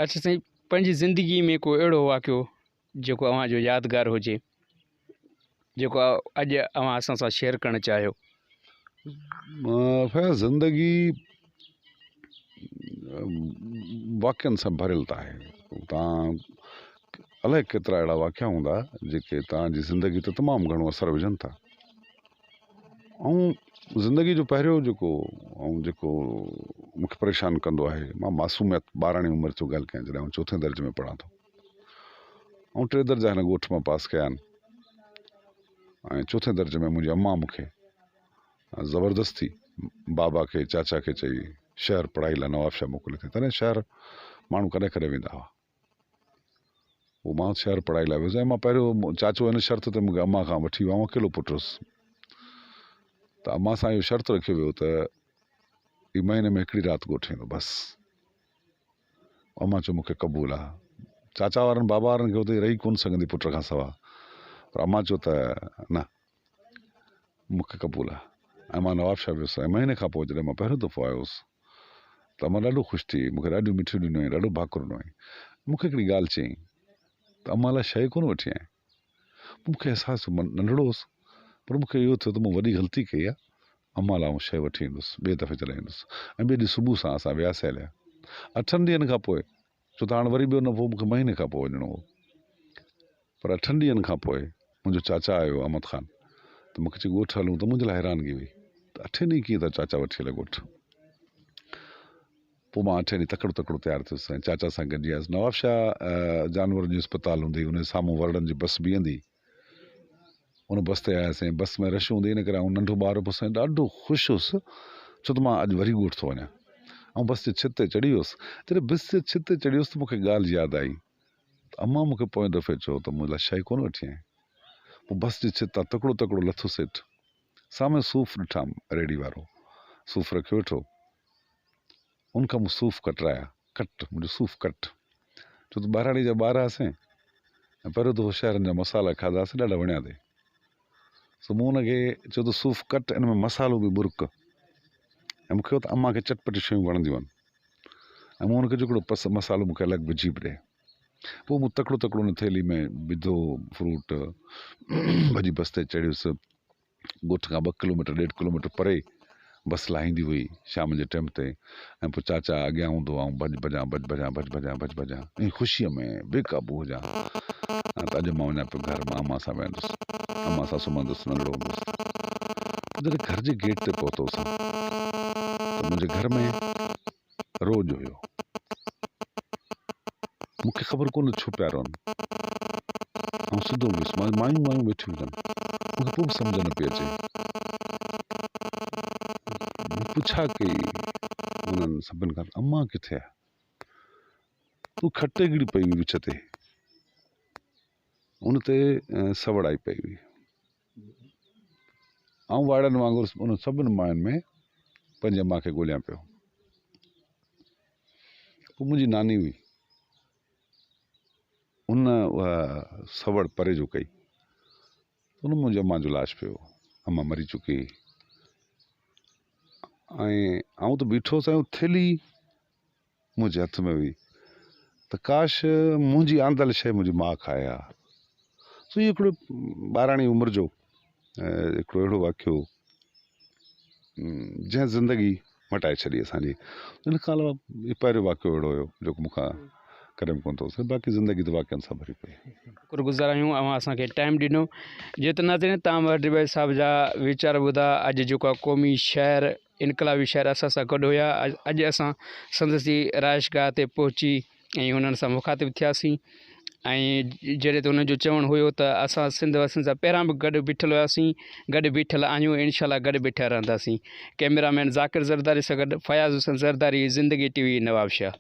अच्छा साईं, पंहिंजी ज़िंदगी में को अहिड़ो वाक़ियो जेको अव्हांजो यादगार हुजे, जेको अॼु अव्हां असां सां शेयर करणु चाहियो? फैज़, ज़िंदगी वाक़ियनि सां भरियल त आहे। तव्हां अलाए केतिरा अहिड़ा वाक़िया हूंदा जेके तव्हांजी ज़िंदगी ते तमामु घणो असरु विझनि था। ऐं ज़िंदगी जो पहिरियों जेको मूंखे परेशान कंदो आहे, मां मासूमियत 12वीं उमिरि जो ॻाल्हि कयां, जॾहिं चौथे दर्जे में पढ़ां थो ऐं 3 दर्जा हिन ॻोठ मां पास कया आहिनि। ऐं चौथे दर्जे में मुंहिंजी अम्मा मूंखे ज़बरदस्ती बाबा खे चाचा खे चई शहर पढ़ाई लाइ नवाबशाह मोकिले थी। तॾहिं शहर माण्हू कॾहिं कॾहिं वेंदा हुआ, पोइ मां शहर पढ़ाई लाइ वियुसि। ऐं मां पहिरियों चाचो हिन शर्त ते मूंखे अम्मा खां वठी वियो, अकेलो पुटु हुउसि, त अम्मा सां इहो शर्त रखियो वियो त ही महीने में हिकिड़ी राति ॻोठ ईंदो बसि। अम्मा चयो मूंखे क़बूल आहे। चाचा वारनि बाबा वारनि खे हुते रही कोन सघंदी पुट खां सवा, पर अम्मा चयो त न, मूंखे क़बूल आहे। ऐं मां नवाबशाह वियुसि। ऐं महीने खां पोइ जॾहिं मां पहिरियों दफ़ो आयो हुउसि त अम्मा ॾाढो ख़ुशि थी, मूंखे ॾाढियूं मिठियूं ॾिनई, ॾाढो भाकुर ॾिनई। मूंखे हिकिड़ी ॻाल्हि चयईं त अम्मा लाइ शइ कोन वठी आहीं। मूंखे अहसासु, नंढड़ो हुउसि, पर मूंखे इहो थियो त मूं वॾी ग़लती कई आहे। अम्मा लाइ शइ वठी ईंदुसि, ॿिए दफ़े जॾहिं ईंदुसि। ऐं ॿिए ॾींहुं सुबुह सां असां वियासीं हलिया 8 ॾींहंनि खां पोइ, छो त हाणे वरी ॿियो न, पोइ मूंखे महीने खां पोइ वञिणो हो। पर 8 ॾींहंनि खां पोइ मुंहिंजो चाचा आयो अहमद ख़ान, त मूंखे चई ॻोठ हलूं, त मुंहिंजे लाइ हैरानगी हुई त 8 ॾींहं कीअं त चाचा वठी हले ॻोठ। पोइ मां 8 ॾींहं तकड़ो तकड़ो तयारु थियुसि ऐं चाचा सां गॾिजी वियुसि। नवाबशाह जानवरनि जी अस्पताल हूंदी, उन साम्हूं वरड़नि जी बस बीहंदी, उन बस ते आयासीं। बस में रश हूंदी, इन करे आउं नंढो ॿार बि साईं ॾाढो ख़ुशि हुउसि, छो त मां अॼु वरी ॻोठ थो वञा। ऐं बस जे छित ते चढ़ी वियुसि। जॾहिं बस जे छित ते चढ़ी वियुसि त मूंखे ॻाल्हि यादि आई त अम्मा मूंखे पोएं दफ़े चयो त मुंहिंजे लाइ शइ कोन वठी आहीं। पोइ बस जे छित तां तकड़ो तकड़ो लथुसि हेठि, साम्हूं सूफ़ ॾिठाम, रेडी वारो सूफ़ रखियो वेठो, उनखां मूं सूफ़ कटराया, मुंहिंजो सूफ़ कट, छो त ॿारहाड़ी जा ॿार हुआसीं ऐं पहिरियों दफ़ो शहरनि जा मसाला खाधासीं, ॾाढा वणिया अथई। सो मूं हुनखे चयो त सूफ़ कट, इन में मसालो बि बुरक। ऐं मूंखे त अम्मा खे चटपटी शयूं वणंदियूं आहिनि, ऐं मूं हुनखे हिकिड़ो मसालो मूंखे अलॻि विझी बि ॾे। पोइ मूं तकड़ो तकड़ो हुन थैली में विधो फ्रूट, भॼी बस ते चढ़ियुसि। ॻोठ खां 2 किलोमीटर 1.5 किलोमीटर परे बस लाहींदी हुई शाम जे टाइम ते। ऐं पोइ चाचा अॻियां हूंदो, ऐं भॼ भॼां ऐं ख़ुशीअ में बेकाबू हुजां त अॼु मां वञा पियो घर, मां अम्मा सां वेंदुसि, अम्मा सां सुम्हंदुसि, नंढड़ो हूंदुसि। जॾहिं घर जे गेट ते पहुतोसीं त मुंहिंजे घर में रोज हुयो। मूंखे ख़बर कोन छो पिया रोअनि, ऐं सिधो वियुसि, मायूं वेठियूं हुजनि, मूंखे पोइ बि सम्झ न पई अचे। पुछा कई उन्हनि सभिनि खां, अम्मा किथे आहे? तूं खटे गिड़ी पई हुई विच ते, उन ते सवड़ आई पई हुई। ऐं वाड़नि वांगुरु उन सभिनि मायुनि में पंहिंजी अम्मा खे ॻोल्हियां पियो। पोइ मुंहिंजी नानी हुई, उन उहा सवड़ परे जो कई, उन मुंहिंजी अम्मा जो लाश पियो, अम्मा मरी चुकी। ऐं आउं त बीठोसि, ऐं थैली मुंहिंजे हथ में हुई, त काश मुंहिंजी आंदल शइ मुंहिंजी माउ खाए हा। सो इहो हिकिड़ो 12वीं उमिरि जो हिकिड़ो अहिड़ो वाक़ियो जंहिं ज़िंदगी मटाए छॾी असांजी। इन खां अलावा इहो पहिरियों वाक़ियो अहिड़ो हुयो जेको मूंखां कॾहिं बि कोन थो थिए। बाक़ी ज़िंदगी त वाक़िअनि सां भरी पई। शुक्रगुज़ार आहियूं अव्हां असांखे टाइम ॾिनो। जेतिरो नाज़रीन तव्हां ॾिॿाई साहिब जा वीचार ॿुधा। अॼु जेको आहे क़ौमी शाइर, इनकलाबी शाइर असां सां गॾु हुया। अॼु असां संदसि राइशगाह ते पहुची ऐं हुननि सां मुखातिब थियासीं। ऐं जॾहिं त हुनजो चवणु हुयो त असां सिंध वासियुनि सां पहिरां बि गॾु बीठल हुआसीं, गॾु बीठल आहियूं, इनशाला गॾु बीठा रहंदासीं। कैमरामैन ज़ाकिर ज़रदारी सां गॾु फयाज़ हुसैन ज़रदारी, ज़िंदगी TV, नवाबशाह।